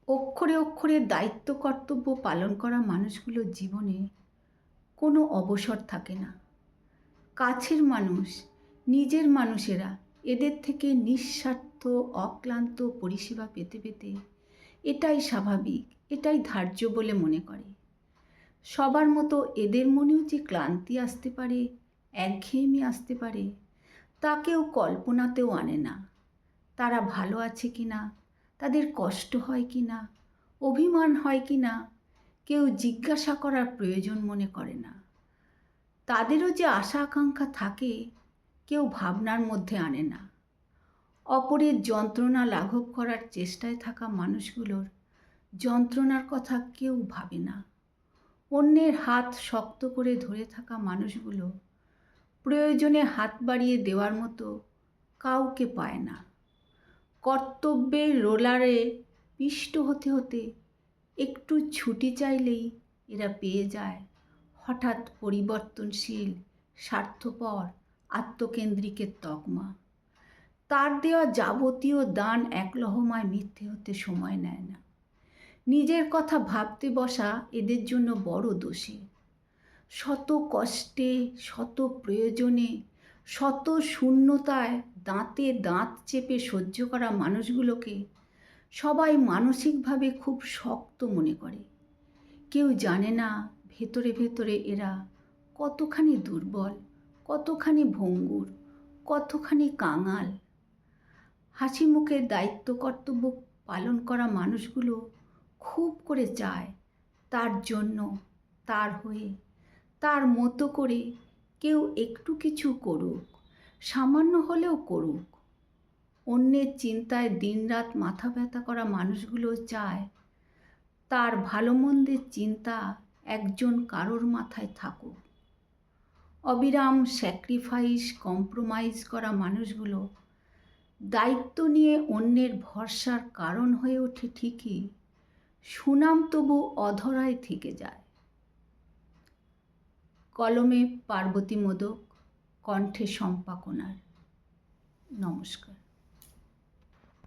অক্ষরে অক্ষরে দায়িত্ব কর্তব্য পালন করা মানুষগুলোর জীবনে কোনো অবসর থাকে না। কাছের মানুষ, নিজের মানুষেরা এদের থেকে নিঃস্বার্থ অক্লান্ত পরিষেবা পেতে পেতে এটাই স্বাভাবিক, এটাই ধার্য বলে মনে করে। সবার মতো এদের মনেও যে ক্লান্তি আসতে পারে, একঘেয়েমি আসতে পারে, তা কেউ কল্পনাতেও আনে না। তারা ভালো আছে কি না, তাদের কষ্ট হয় কি না, অভিমান হয় কি না, কেউ জিজ্ঞাসা করার প্রয়োজন মনে করে না। তাদেরও যে আশা আকাঙ্ক্ষা থাকে, কেউ ভাবনার মধ্যে আনে না। অপরের যন্ত্রণা লাঘব করার চেষ্টায় থাকা মানুষগুলোর যন্ত্রণার কথা কেউ ভাবে না। অন্যের হাত শক্ত করে ধরে থাকা মানুষগুলো প্রয়োজনে হাত বাড়িয়ে দেওয়ার মতো কাউকে পায় না। কর্তব্যের রোলারে পিষ্ট হতে হতে একটু ছুটি চাইলেই এরা পেয়ে যায় হঠাৎ পরিবর্তনশীল, স্বার্থপর, আত্মকেন্দ্রিকের তকমা। তার দেওয়া যাবতীয় দান এক লহমায় মিথ্যে হতে সময় নেয় না। নিজের কথা ভাবতে বসা এদের জন্য বড় দোষী। শত কষ্টে, শত প্রয়োজনে, শত শূন্যতায় দাঁতে দাঁত চেপে সহ্য করা মানুষগুলোকে সবাই মানসিকভাবে খুব শক্ত মনে করে। কেউ জানে না ভেতরে ভেতরে এরা কতখানি দুর্বল, কতখানি ভঙ্গুর, কতখানি কাঙাল। হাসি মুখে দায়িত্ব কর্তব্য পালন করা মানুষগুলো খুব করে চায় তার জন্য, তার হয়ে, তার মতো করে কেউ একটু কিছু করুক, সামান্য হলেও করুক। অন্যের চিন্তায় দিনরাত মাথা ব্যথা করা মানুষগুলো চায় তার ভালো মন্দের চিন্তা একজন কারোর মাথায় থাকুক। অবিরাম স্যাক্রিফাইস, কম্প্রোমাইজ করা মানুষগুলো দায়িত্ব নিয়ে অন্যের ভরসার কারণ হয়ে ওঠে ঠিকই, সুনাম তবু অধরায় থেকে যায়। কলমে পার্বতী মোদক, কণ্ঠে শম্পা কোনার। নমস্কার।